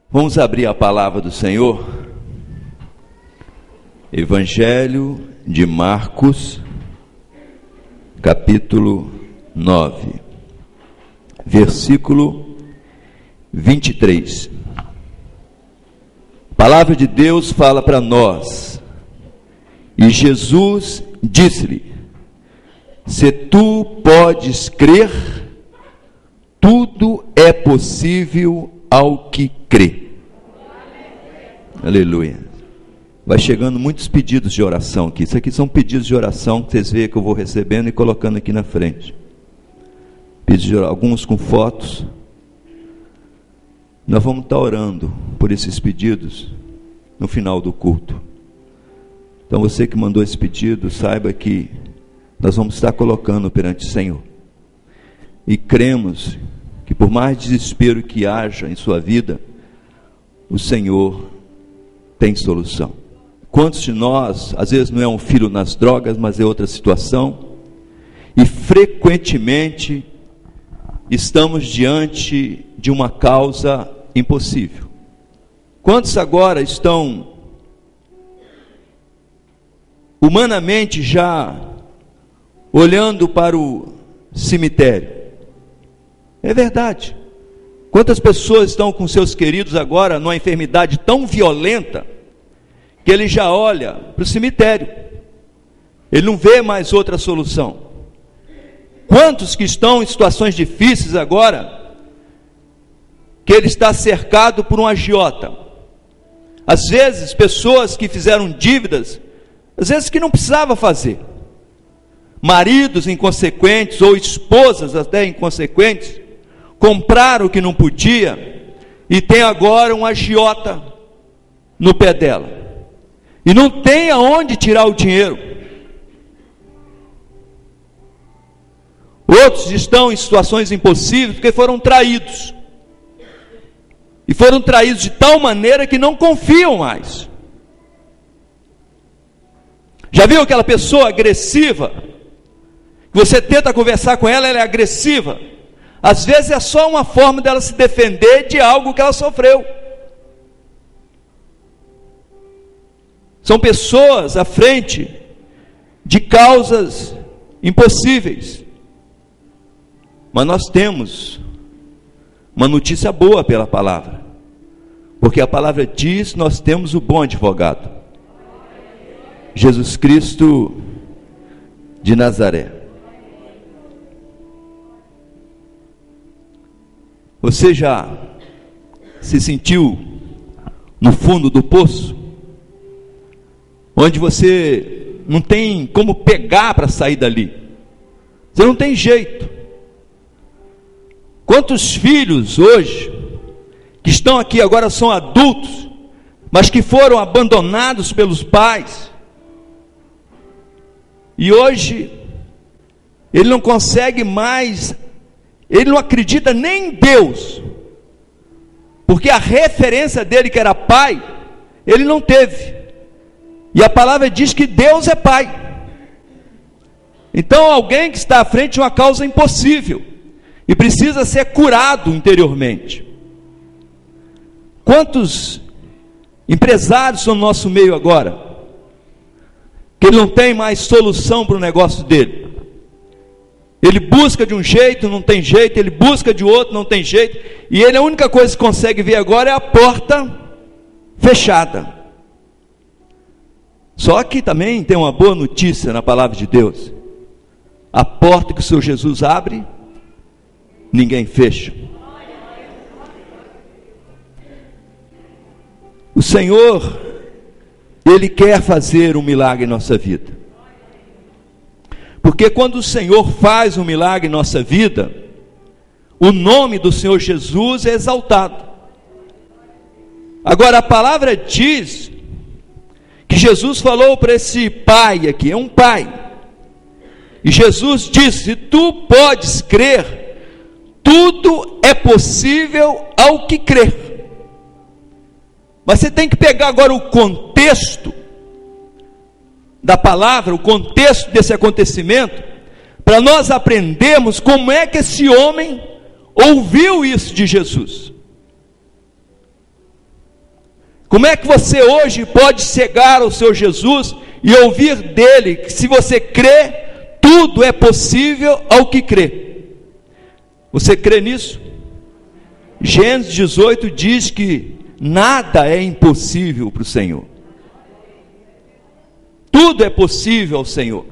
Vamos abrir a palavra do Senhor. Evangelho de Marcos, capítulo 9, versículo 23. A palavra de Deus fala para nós: e Jesus disse-lhe: se tu podes crer, tudo é possível ao que crê. Aleluia. Vai chegando muitos pedidos de oração aqui. Isso aqui são pedidos de oração que vocês veem que eu vou recebendo e colocando aqui na frente. Pedidos de oração, alguns com fotos. Nós vamos estar orando por esses pedidos no final do culto. Então você que mandou esse pedido, saiba que nós vamos estar colocando perante o Senhor. E cremos que por mais desespero que haja em sua vida, o Senhor tem solução. Quantos de nós, às vezes não é um filho nas drogas, mas é outra situação, e frequentemente estamos diante de uma causa impossível. Quantos agora estão humanamente já olhando para o cemitério? É verdade. Quantas pessoas estão com seus queridos agora numa enfermidade tão violenta que ele já olha para o cemitério, ele não vê mais outra solução. Quantos que estão em situações difíceis agora, que ele está cercado por um agiota? Às vezes pessoas que fizeram dívidas, às vezes que não precisava fazer, maridos inconsequentes ou esposas até inconsequentes, compraram o que não podia e tem agora um agiota no pé dela e não tem aonde tirar o dinheiro. Outros estão em situações impossíveis porque foram traídos, e foram traídos de tal maneira que não confiam mais. Já viu aquela pessoa agressiva? Você tenta conversar com ela, ela é agressiva. Às vezes é só uma forma dela se defender de algo que ela sofreu. São pessoas à frente de causas impossíveis. Mas nós temos uma notícia boa pela palavra, porque a palavra diz: nós temos o bom advogado, Jesus Cristo de Nazaré. Você já se sentiu no fundo do poço, onde você não tem como pegar para sair dali? Você não tem jeito. Quantos filhos hoje, que estão aqui agora são adultos, mas que foram abandonados pelos pais, e hoje ele não consegue mais, ele não acredita nem em Deus, porque a referência dele, que era pai, ele não teve. E a palavra diz que Deus é pai. Então alguém que está à frente de uma causa impossível e precisa ser curado interiormente. Quantos empresários são no nosso meio agora, que ele não tem mais solução para o negócio dele? Ele busca de um jeito, não tem jeito, ele busca de outro, não tem jeito, e ele, a única coisa que consegue ver agora é a porta fechada. Só que também tem uma boa notícia na palavra de Deus: a porta que o Senhor Jesus abre, ninguém fecha. O Senhor, Ele quer fazer um milagre em nossa vida. Porque quando o Senhor faz um milagre em nossa vida, o nome do Senhor Jesus é exaltado. Agora a palavra diz que Jesus falou para esse pai aqui, é um pai, e Jesus disse: se tu podes crer, tudo é possível ao que crer. Mas você tem que pegar agora o contexto da palavra, o contexto desse acontecimento, para nós aprendermos como é que esse homem ouviu isso de Jesus. Como é que você hoje pode chegar ao seu Jesus e ouvir dele que se você crê, tudo é possível ao que crê? Você crê nisso? Gênesis 18 diz que nada é impossível para o Senhor. Tudo é possível ao Senhor.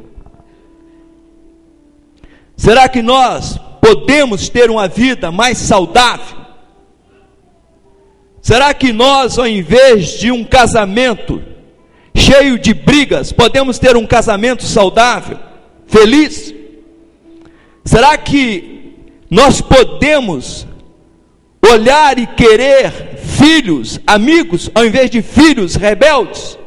Será que nós podemos ter uma vida mais saudável? Será que nós, ao invés de um casamento cheio de brigas, podemos ter um casamento saudável, feliz? Será que nós podemos olhar e querer filhos, amigos, ao invés de filhos rebeldes?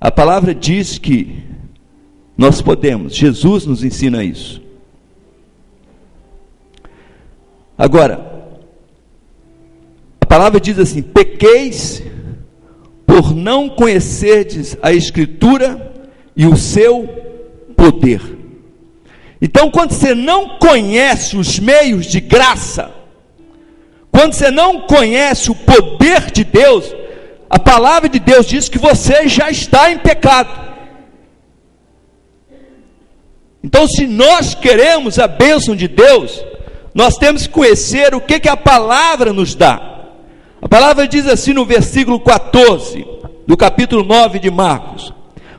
A palavra diz que nós podemos, Jesus nos ensina isso. Agora, a palavra diz assim: pequeis por não conhecerdes a Escritura e o seu poder. Então, quando você não conhece os meios de graça, quando você não conhece o poder de Deus, a palavra de Deus diz que você já está em pecado. Então, se nós queremos a bênção de Deus, nós temos que conhecer o que a palavra nos dá. A palavra diz assim no versículo 14, do capítulo 9 de Marcos.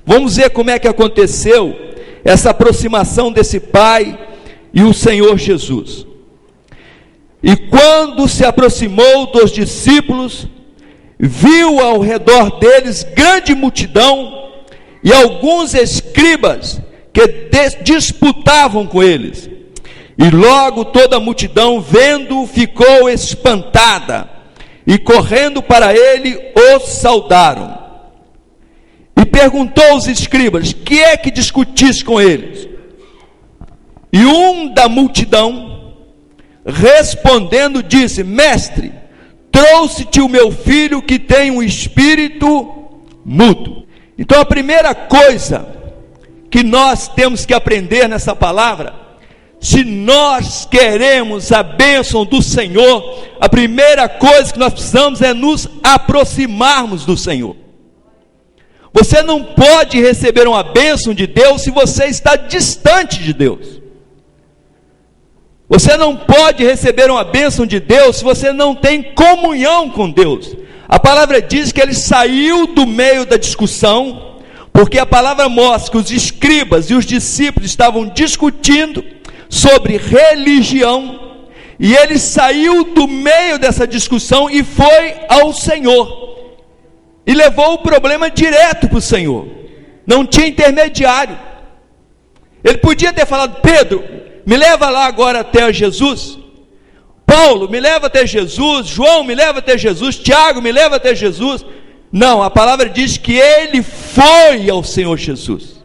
Vamos ver como é que aconteceu essa aproximação desse pai e o Senhor Jesus. E quando se aproximou dos discípulos, viu ao redor deles grande multidão e alguns escribas que disputavam com eles. E logo toda a multidão, vendo-o, ficou espantada, e correndo para ele, o saudaram. E perguntou aos escribas: que é que discutis com eles? E um da multidão, respondendo, disse: mestre, trouxe-te o meu filho que tem um espírito mudo. Então a primeira coisa que nós temos que aprender nessa palavra, se nós queremos a bênção do Senhor, a primeira coisa que nós precisamos é nos aproximarmos do Senhor. Você não pode receber uma bênção de Deus se você está distante de Deus. Você não pode receber uma bênção de Deus se você não tem comunhão com Deus. A palavra diz que ele saiu do meio da discussão, porque a palavra mostra que os escribas e os discípulos estavam discutindo sobre religião, e ele saiu do meio dessa discussão e foi ao Senhor, e levou o problema direto para o Senhor, não tinha intermediário. Ele podia ter falado: Pedro, me leva lá agora até Jesus, Paulo, me leva até Jesus, João, me leva até Jesus, Tiago, me leva até Jesus. Não, a palavra diz que ele foi ao Senhor Jesus.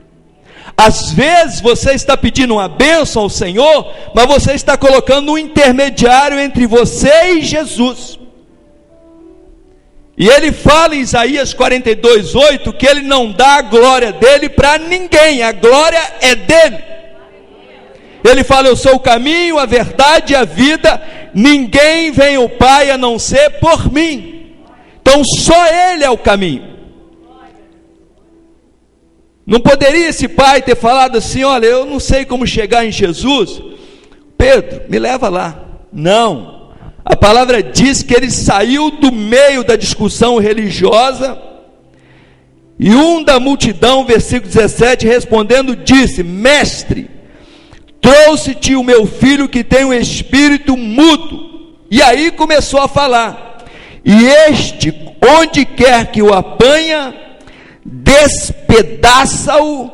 Às vezes você está pedindo uma bênção ao Senhor, mas você está colocando um intermediário entre você e Jesus. E ele fala em Isaías 42:8 que ele não dá a glória dele para ninguém, a glória é dele. Ele fala: eu sou o caminho, a verdade e a vida, ninguém vem ao Pai a não ser por mim. Então só ele é o caminho. Não poderia esse pai ter falado assim: olha, eu não sei como chegar em Jesus, Pedro, me leva lá. Não, a palavra diz que ele saiu do meio da discussão religiosa, e um da multidão, versículo 17, respondendo, disse: mestre, trouxe-te o meu filho que tem um espírito mudo. E aí começou a falar. E este, onde quer que o apanha, despedaça-o,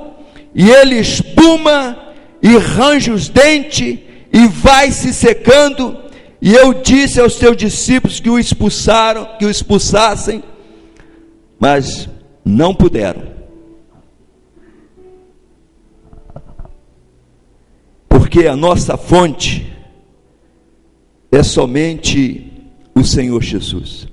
e ele espuma e range os dentes e vai se secando. E eu disse aos teus discípulos que o expulsassem, mas não puderam, porque a nossa fonte é somente o Senhor Jesus.